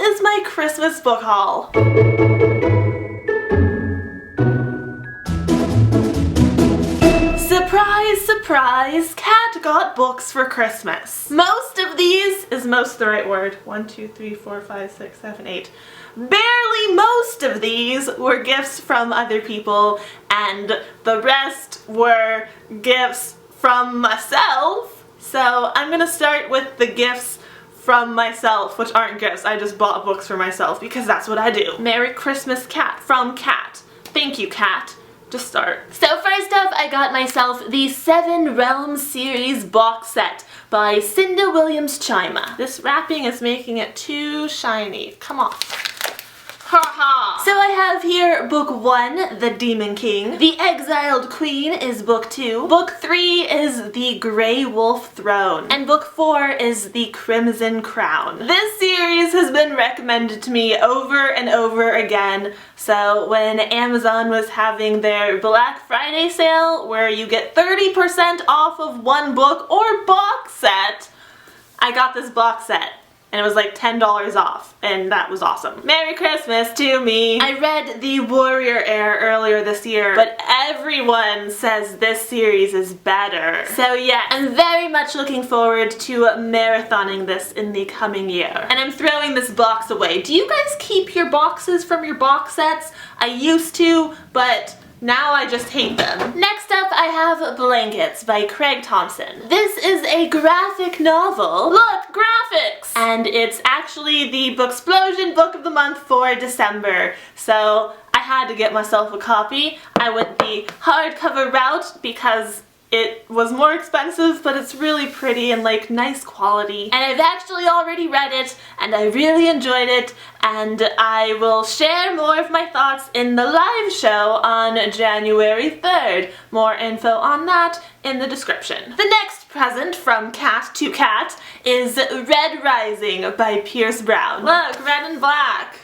is my Christmas book haul. Surprise, surprise, Kat got books for Christmas. Most of these, is most the right word? 1, 2, 3, 4, 5, 6, 7, 8. Barely most of these were gifts from other people, and the rest were gifts from myself. So I'm gonna start with the gifts from myself, which aren't gifts. I just bought books for myself because that's what I do. Merry Christmas, Kat, from Kat. Thank you, Kat. To start. So first up, I got myself the 7 Realms series box set by Cinda Williams Chima. This wrapping is making it too shiny. Come on. Ha ha! So I have here book 1, The Demon King. The Exiled Queen is book 2. Book 3 is The Grey Wolf Throne. And book 4 is The Crimson Crown. This series has been recommended to me over and over again. So when Amazon was having their Black Friday sale where you get 30% off of one book or box set, I got this box set. And it was like $10 off, and that was awesome. Merry Christmas to me! I read The Warrior Heir earlier this year, but everyone says this series is better. So yeah, I'm very much looking forward to marathoning this in the coming year. And I'm throwing this box away. Do you guys keep your boxes from your box sets? I used to, but now I just hate them. Next up, I have Blankets by Craig Thompson. This is a graphic novel. Look, graphics! And it's actually the Booksplosion Book of the Month for December. So I had to get myself a copy. I went the hardcover route because it was more expensive, but it's really pretty and like nice quality. And I've actually already read it, and I really enjoyed it, and I will share more of my thoughts in the live show on January 3rd. More info on that in the description. The next present from Kat to Kat is Red Rising by Pierce Brown. Look, red and black.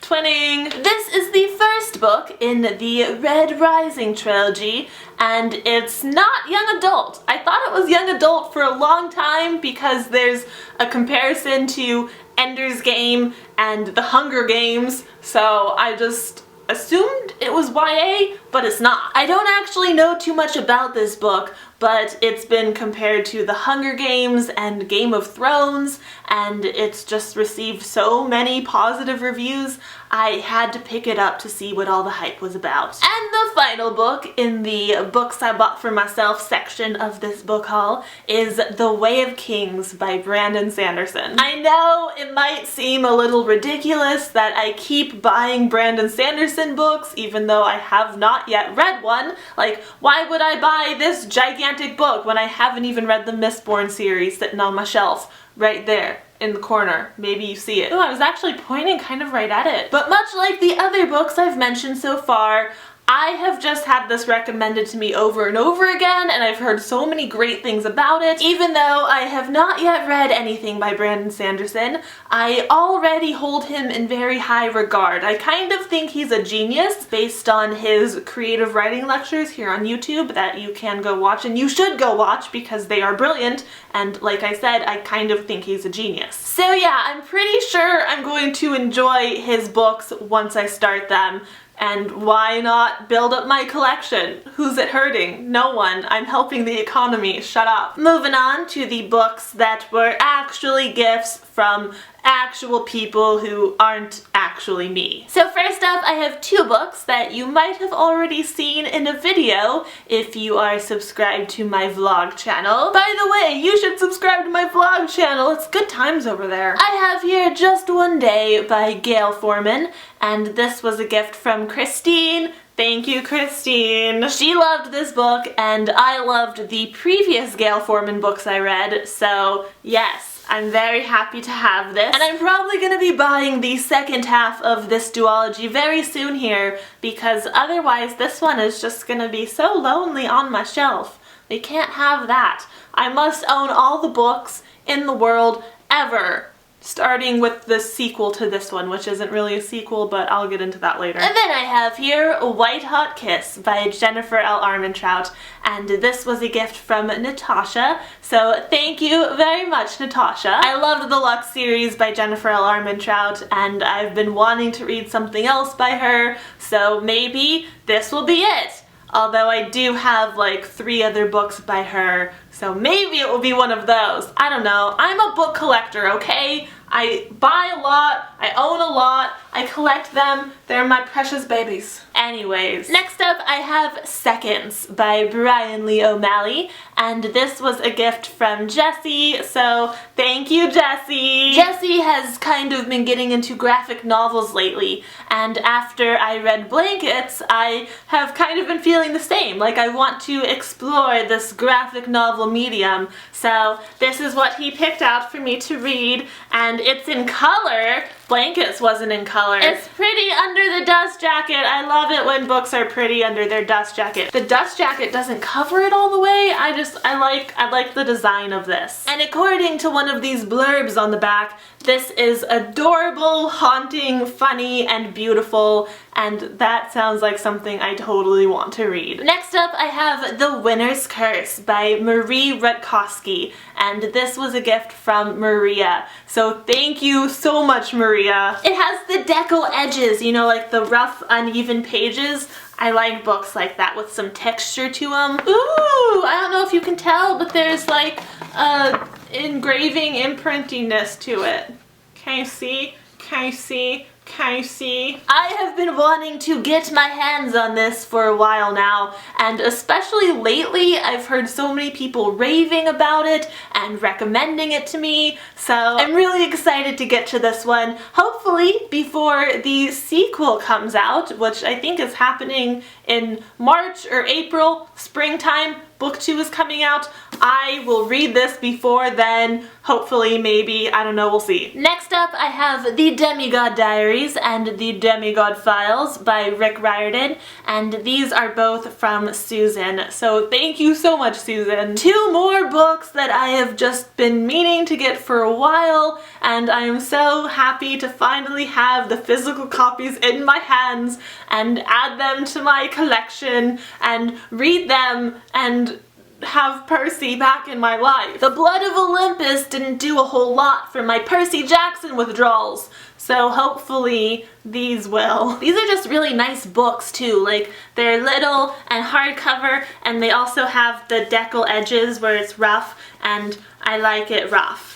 Twinning! This is the first book in the Red Rising trilogy, and it's not young adult. I thought it was young adult for a long time because there's a comparison to Ender's Game and The Hunger Games, so I just assumed it was YA, but it's not. I don't actually know too much about this book, but it's been compared to The Hunger Games and Game of Thrones, and it's just received so many positive reviews, I had to pick it up to see what all the hype was about. And the final book in the books I bought for myself section of this book haul is The Way of Kings by Brandon Sanderson. I know it might seem a little ridiculous that I keep buying Brandon Sanderson books even though I have not yet read one. Like, why would I buy this gigantic book when I haven't even read the Mistborn series sitting on my shelf right there in the corner? Maybe you see it. Oh, I was actually pointing kind of right at it. But much like the other books I've mentioned so far, I have just had this recommended to me over and over again, and I've heard so many great things about it. Even though I have not yet read anything by Brandon Sanderson, I already hold him in very high regard. I kind of think he's a genius based on his creative writing lectures here on YouTube that you can go watch, and you should go watch because they are brilliant, and like I said, I kind of think he's a genius. So yeah, I'm pretty sure I'm going to enjoy his books once I start them. And why not build up my collection? Who's it hurting? No one. I'm helping the economy. Shut up. Moving on to the books that were actually gifts from actual people who aren't actually me. So first up, I have 2 books that you might have already seen in a video if you are subscribed to my vlog channel. By the way, you should subscribe to my vlog channel. It's good times over there. I have here Just One Day by Gail Forman, and this was a gift from Christine. Thank you, Christine. She loved this book, and I loved the previous Gail Forman books I read, so yes. I'm very happy to have this, and I'm probably going to be buying the second half of this duology very soon here, because otherwise this one is just going to be so lonely on my shelf. We can't have that. I must own all the books in the world ever. starting with the sequel to this one, which isn't really a sequel, but I'll get into that later. And then I have here White Hot Kiss by Jennifer L. Armentrout, and this was a gift from Natasha, so thank you very much, Natasha. I loved the Lux series by Jennifer L. Armentrout, and I've been wanting to read something else by her, so maybe this will be it. Although I do have like 3 other books by her, so maybe it will be one of those. I don't know. I'm a book collector, okay? I buy a lot, I own a lot, I collect them, they're my precious babies. Anyways, next up I have Seconds by Brian Lee O'Malley, and this was a gift from Jessie, so thank you, Jessie! Jessie has kind of been getting into graphic novels lately, and after I read Blankets, I have kind of been feeling the same, like I want to explore this graphic novel medium, so this is what he picked out for me to read, and it's in color. Blankets wasn't in color. It's pretty under the dust jacket. I love it when books are pretty under their dust jacket. The dust jacket doesn't cover it all the way. I like the design of this. And according to one of these blurbs on the back, this is adorable, haunting, funny, and beautiful, and that sounds like something I totally want to read. Next up, I have The Winner's Curse by Marie Rutkowski, and this was a gift from Maria. So thank you so much, Maria. It has the decal edges, you know, like the rough, uneven pages. I like books like that with some texture to them. Ooh, I don't know if you can tell, but there's like engraving imprintiness to it. Can you see? Can you see? Can you see? I have been wanting to get my hands on this for a while now, and especially lately I've heard so many people raving about it and recommending it to me, so I'm really excited to get to this one, hopefully before the sequel comes out, which I think is happening in March or April, springtime. Book 2 is coming out. I will read this before then, hopefully, maybe, I don't know, we'll see. Next up, I have The Demigod Diaries and The Demigod Files by Rick Riordan, and these are both from Susan, so thank you so much, Susan. 2 more books that I have just been meaning to get for a while, and I am so happy to finally have the physical copies in my hands and add them to my collection and read them and have Percy back in my life. The Blood of Olympus didn't do a whole lot for my Percy Jackson withdrawals, so hopefully these will. These are just really nice books too, like they're little and hardcover, and they also have the decal edges where it's rough, and I like it rough.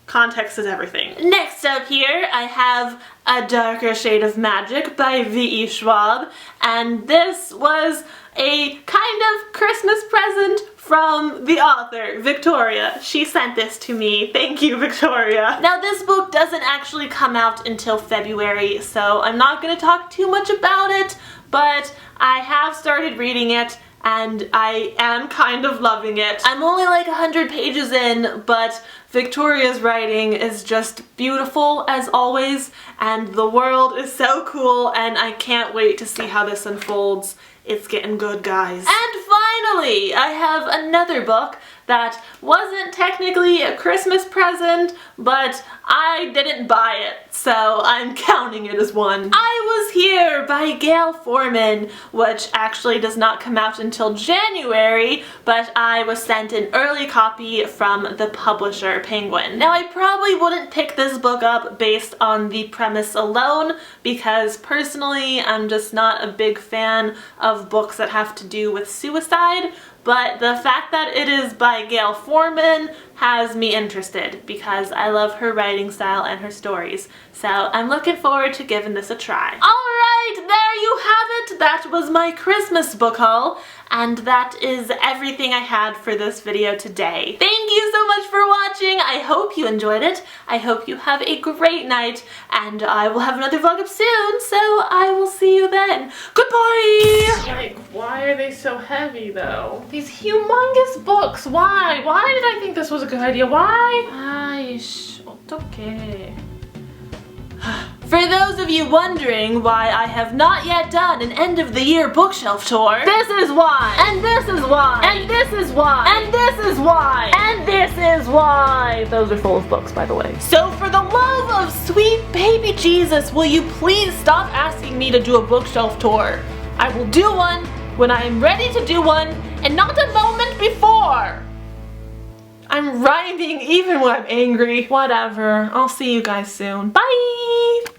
Context is everything. Next up here, I have A Darker Shade of Magic by V.E. Schwab, and this was a kind of Christmas present from the author, Victoria. She sent this to me. Thank you, Victoria. Now, this book doesn't actually come out until February, so I'm not going to talk too much about it, but I have started reading it, and I am kind of loving it. I'm only like 100 pages in, but Victoria's writing is just beautiful as always, and the world is so cool, and I can't wait to see how this unfolds. It's getting good, guys. And finally, I have another book that wasn't technically a Christmas present, but I didn't buy it, so I'm counting it as one. I Was Here by Gail Forman, which actually does not come out until January, but I was sent an early copy from the publisher, Penguin. Now, I probably wouldn't pick this book up based on the premise alone, because personally, I'm just not a big fan of books that have to do with suicide, but the fact that it is by Gail Forman has me interested because I love her writing style and her stories. So I'm looking forward to giving this a try. Alright, there you have it! That was my Christmas book haul, and that is everything I had for this video today. Thank you so much for watching! I hope you enjoyed it. I hope you have a great night, and I will have another vlog up soon, so I will see you then. Goodbye! Like, why are they so heavy though? These humongous books, why? Why did I think this was a good idea? Why? Aish, okay. For those of you wondering why I have not yet done an end of the year bookshelf tour, this is why, and this is why, and this is why, and this is why, and this is why. Those are full of books, by the way. So for the love of sweet baby Jesus, will you please stop asking me to do a bookshelf tour? I will do one when I am ready to do one, and not a moment before. I'm rhyming even when I'm angry. Whatever. I'll see you guys soon. Bye!